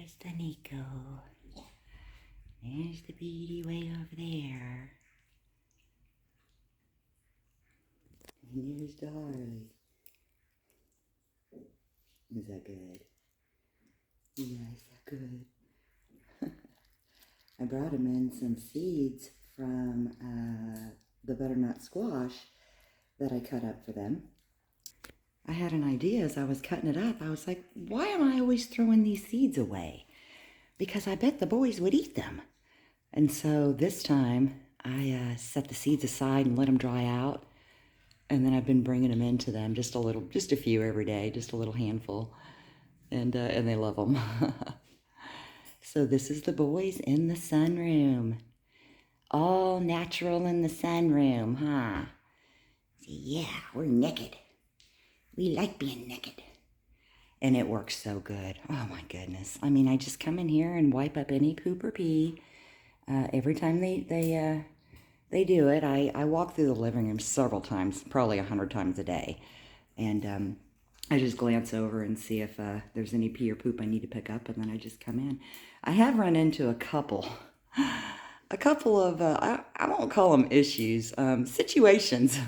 There's the Nico. There's the beauty way over there. And there's Darlie. Is that good? Yeah, is that good? I brought him in some seeds from the butternut squash that I cut up for them. I had an idea as I was cutting it up. I was like, why am I always throwing these seeds away? Because I bet the boys would eat them. And so this time I set the seeds aside and let them dry out. And then I've been bringing them into them, just a few every day, just a little handful. And they love them. So this is the boys in the sunroom. All natural in the sunroom, huh? So yeah, we're naked. We like being naked. And it works so good. Oh my goodness. I mean, I just come in here and wipe up any poop or pee. Every time they do it, I walk through the living room several times, probably 100 times a day. And I just glance over and see if there's any pee or poop I need to pick up, and then I just come in. I have run into a couple of, I won't call them issues, situations.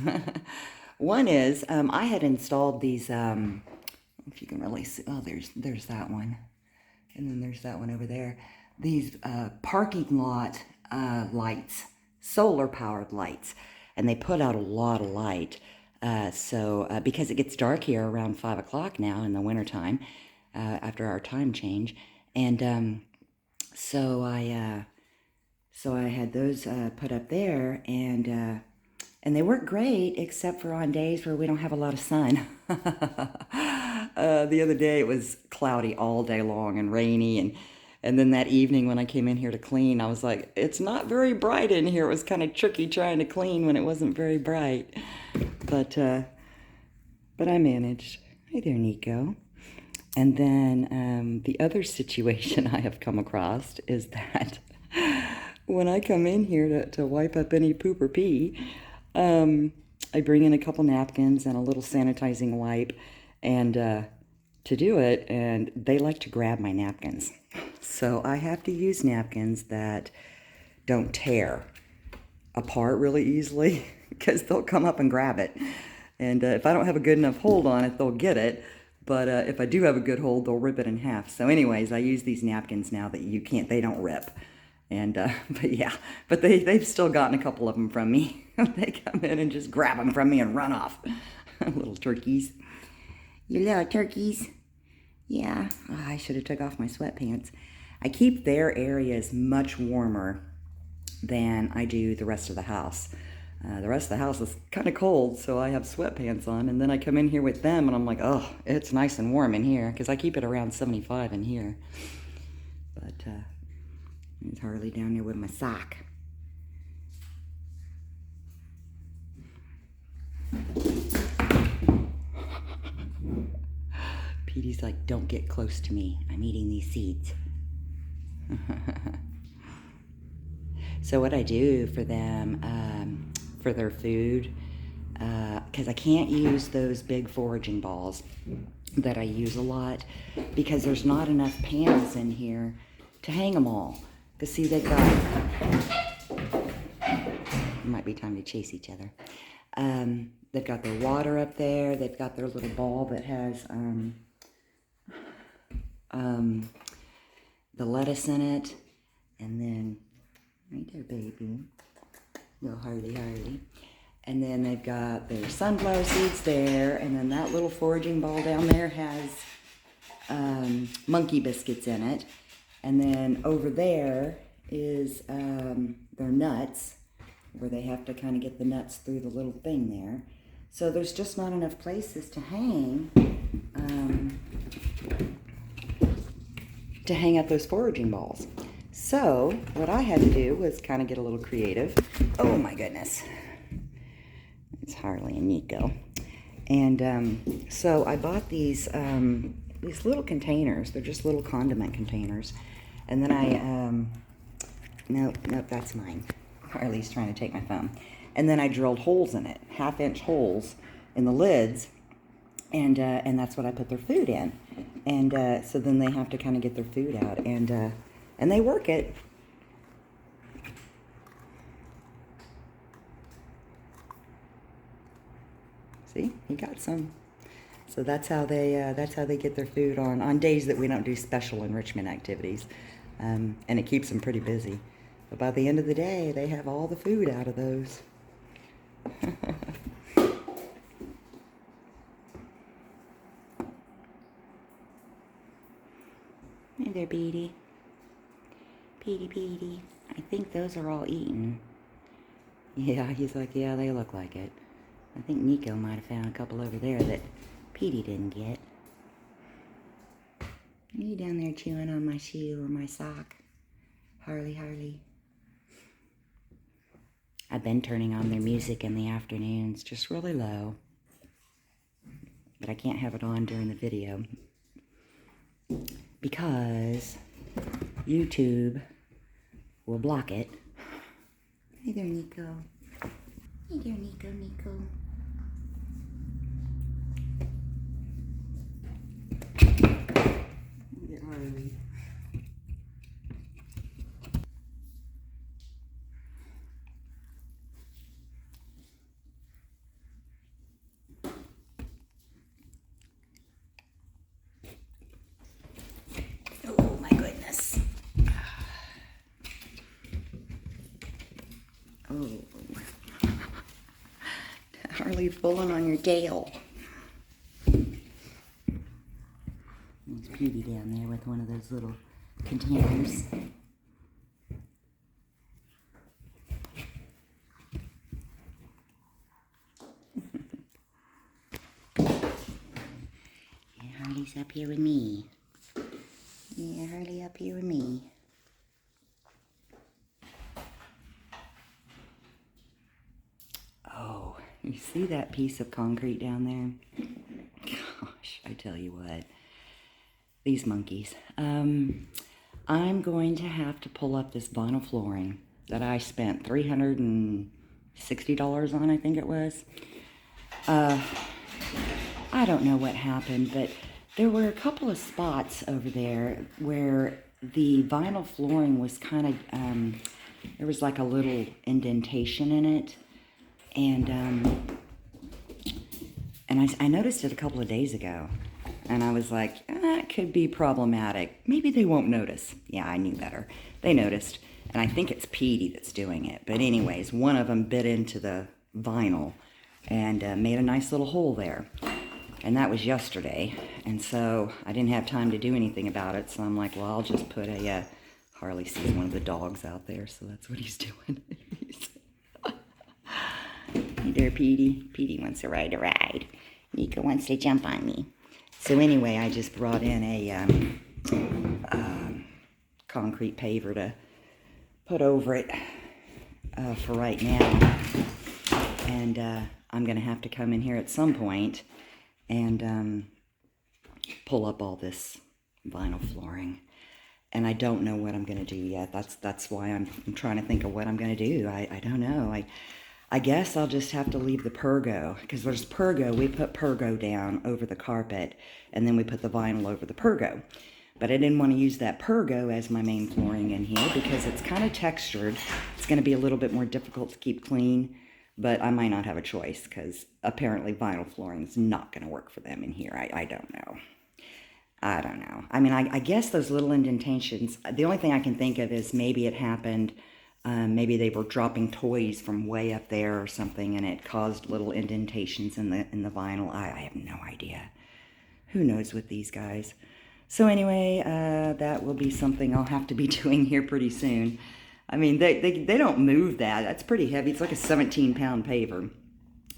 One is, I had installed these, if you can really see, oh, there's that one. And then there's that one over there. These parking lot lights, solar powered lights, and they put out a lot of light. Because it gets dark here around 5 o'clock now in the wintertime, after our time change. And so I had those put up there, and they work great, except for on days where we don't have a lot of sun. The other day it was cloudy all day long and rainy, and then that evening when I came in here to clean, I was like, it's not very bright in here. It was kind of tricky trying to clean when it wasn't very bright. But I managed. Hi there, Nico. And then the other situation I have come across is that when I come in here to wipe up any poop or pee, I bring in a couple napkins and a little sanitizing wipe and to do it, and they like to grab my napkins. So I have to use napkins that don't tear apart really easily because they'll come up and grab it. And if I don't have a good enough hold on it, they'll get it. But if I do have a good hold, they'll rip it in half. So anyways, I use these napkins now that they don't rip. And, but they've still gotten a couple of them from me. They come in and just grab them from me and run off. Little turkeys. You little turkeys. Yeah, oh, I should have took off my sweatpants. I keep their areas much warmer than I do the rest of the house. The rest of the house is kind of cold, so I have sweatpants on, and then I come in here with them, and I'm like, oh, it's nice and warm in here, because I keep it around 75 in here. But there's Harley down there with my sock. Petey's like, don't get close to me. I'm eating these seeds. So what I do for them, for their food, because I can't use those big foraging balls that I use a lot, because there's not enough pans in here to hang them all. Because see, they've got, it might be time to chase each other. They've got their water up there. They've got their little ball that has the lettuce in it. And then, right there, baby. Little Harley. And then they've got their sunflower seeds there. And then that little foraging ball down there has monkey biscuits in it. And then over there is their nuts, where they have to kind of get the nuts through the little thing there. So there's just not enough places to hang up those foraging balls. So what I had to do was kind of get a little creative. Oh my goodness. It's Harley and Nico. And so I bought these little containers. They're just little condiment containers. And then nope, that's mine. Harley's trying to take my phone. And then I drilled holes in it, 1/2-inch holes in the lids, and that's what I put their food in. And so then they have to kind of get their food out, and they work it. See, he got some. So that's how they get their food on days that we don't do special enrichment activities, and it keeps them pretty busy. But by the end of the day, they have all the food out of those. Hey there, Petey. Petey. I think those are all eaten. Yeah, he's like, yeah, they look like it. I think Nico might have found a couple over there that Petey didn't get. Are you down there chewing on my shoe or my sock? Harley. I've been turning on their music in the afternoons, just really low. But I can't have it on during the video because YouTube will block it. Hey there, Nico. Hey there, Nico. Get Harley. Oh my goodness. Oh. Harley pulling on your tail. There's Petey down there with one of those little containers. And Harley's up here with me. Yeah, Harley up here with me. Oh, you see that piece of concrete down there? Gosh, I tell you what. These monkeys. I'm going to have to pull up this vinyl flooring that I spent $360 on, I think it was. I don't know what happened, but there were a couple of spots over there where the vinyl flooring was kind of, there was like a little indentation in it. And I noticed it a couple of days ago. And I was like, that could be problematic. Maybe they won't notice. Yeah, I knew better. They noticed. And I think it's Petey that's doing it. But anyways, one of them bit into the vinyl and made a nice little hole there. And that was yesterday. And so I didn't have time to do anything about it. So I'm like, well, I'll just put a... Harley sees one of the dogs out there, so that's what he's doing. Hey there, Petey. Petey wants to ride a ride. Nico wants to jump on me. So anyway, I just brought in a concrete paver to put over it for right now. And I'm going to have to come in here at some point and pull up all this vinyl flooring. And I don't know what I'm going to do yet. That's why I'm trying to think of what I'm going to do. I don't know. I guess I'll just have to leave the pergo, because there's pergo. We put pergo down over the carpet, and then we put the vinyl over the pergo. But I didn't want to use that pergo as my main flooring in here because it's kind of textured. It's going to be a little bit more difficult to keep clean, but I might not have a choice because apparently vinyl flooring is not going to work for them in here. I don't know. I don't know. I mean, I guess those little indentations, the only thing I can think of is maybe it happened, maybe they were dropping toys from way up there or something, and it caused little indentations in the vinyl. I have no idea. Who knows with these guys? So anyway, that will be something I'll have to be doing here pretty soon. I mean, they don't move that. That's pretty heavy. It's like a 17-pound paver.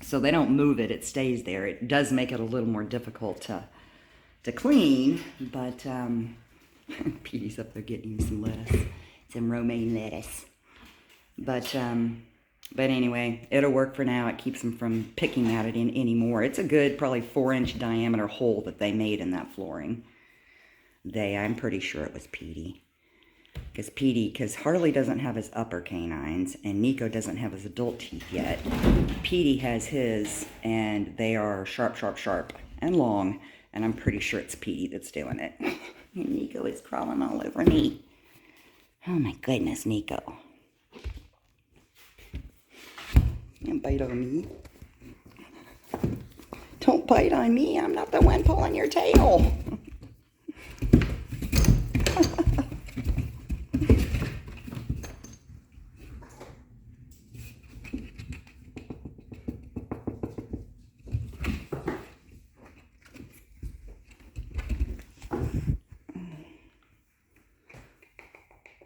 So they don't move it. It stays there. It does make it a little more difficult to clean, but Petey's up there getting some lettuce, some romaine lettuce. But anyway, it'll work for now. It keeps them from picking at it anymore. It's a good, probably 4-inch diameter hole that they made in that flooring. I'm pretty sure it was Petey. Because Harley doesn't have his upper canines, and Nico doesn't have his adult teeth yet. Petey has his, and they are sharp, sharp, sharp, and long. And I'm pretty sure it's Petey that's doing it. And Nico is crawling all over me. Oh my goodness, Nico. Don't bite on me. Don't bite on me. I'm not the one pulling your tail.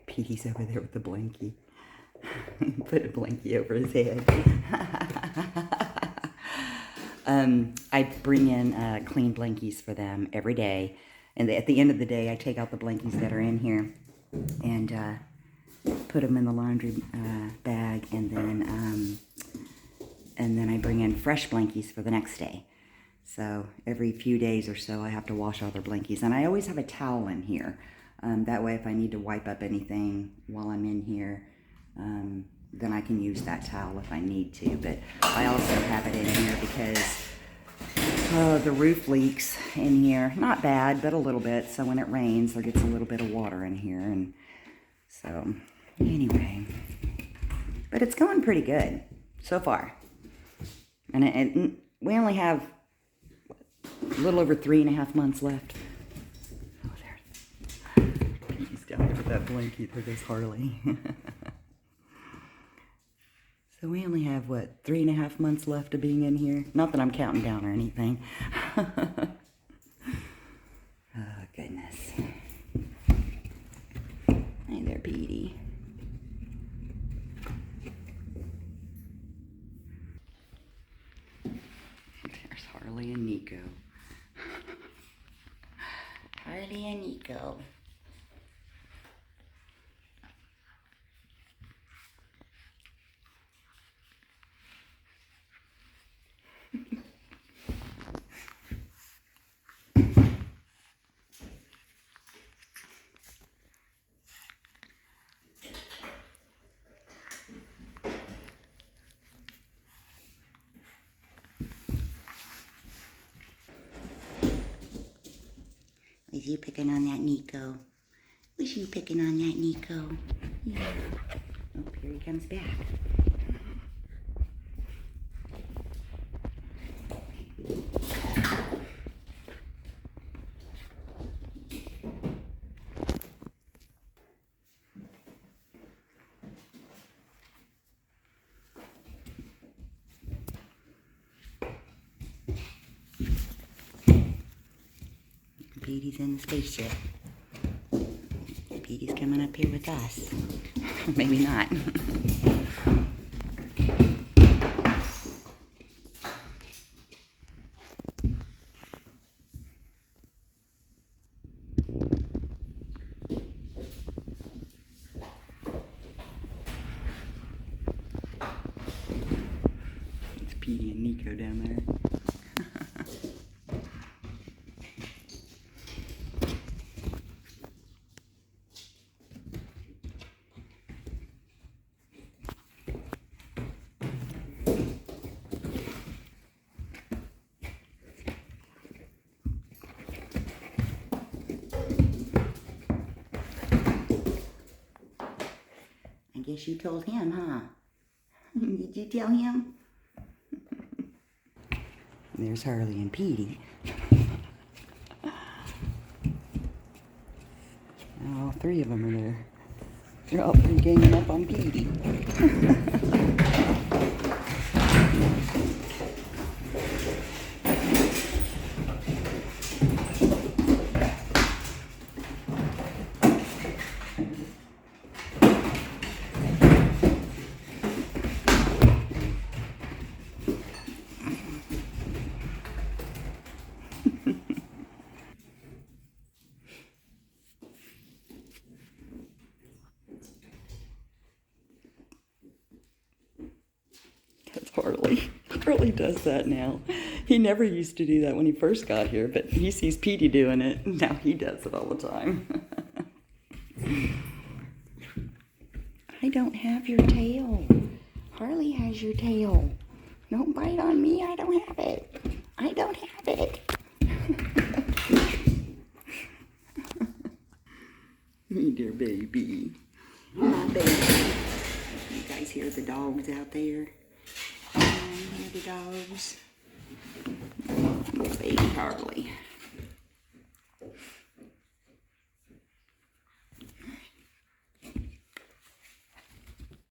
Petey's over there with the blankie. Put a blankie over his head. I bring in clean blankies for them every day. And at the end of the day, I take out the blankies that are in here and put them in the laundry bag. And then I bring in fresh blankies for the next day. So every few days or so, I have to wash all their blankies. And I always have a towel in here. That way, if I need to wipe up anything while I'm in here, then I can use that towel if I need to. But I also have it in here because the roof leaks in here. Not bad, but a little bit. So when it rains, there gets a little bit of water in here. And so, anyway. But it's going pretty good so far. And we only have a little over 3.5 months left. Oh, there. He's down there with that blanket. There goes Harley. So we only have, what, 3.5 months left of being in here? Not that I'm counting down or anything. Oh, goodness. Hey there, Petey. There's Harley and Nico. Harley and Nico. Was you picking on that Nico? Was you picking on that Nico? Yeah. Oh, here he comes back. Petey's in the spaceship. Petey's coming up here with us. Maybe not. It's Petey and Nico down there. I guess you told him, huh? Did you tell him? There's Harley and Petey. All three of them are there. They're all three ganging up on Petey. That's Harley. Harley does that now. He never used to do that when he first got here, but he sees Petey doing it. Now he does it all the time. I don't have your tail. Harley has your tail. Don't bite on me. I don't have it. I don't have it. dear baby. My baby. You guys hear the dogs out there? Hear the dogs? Little baby Harley.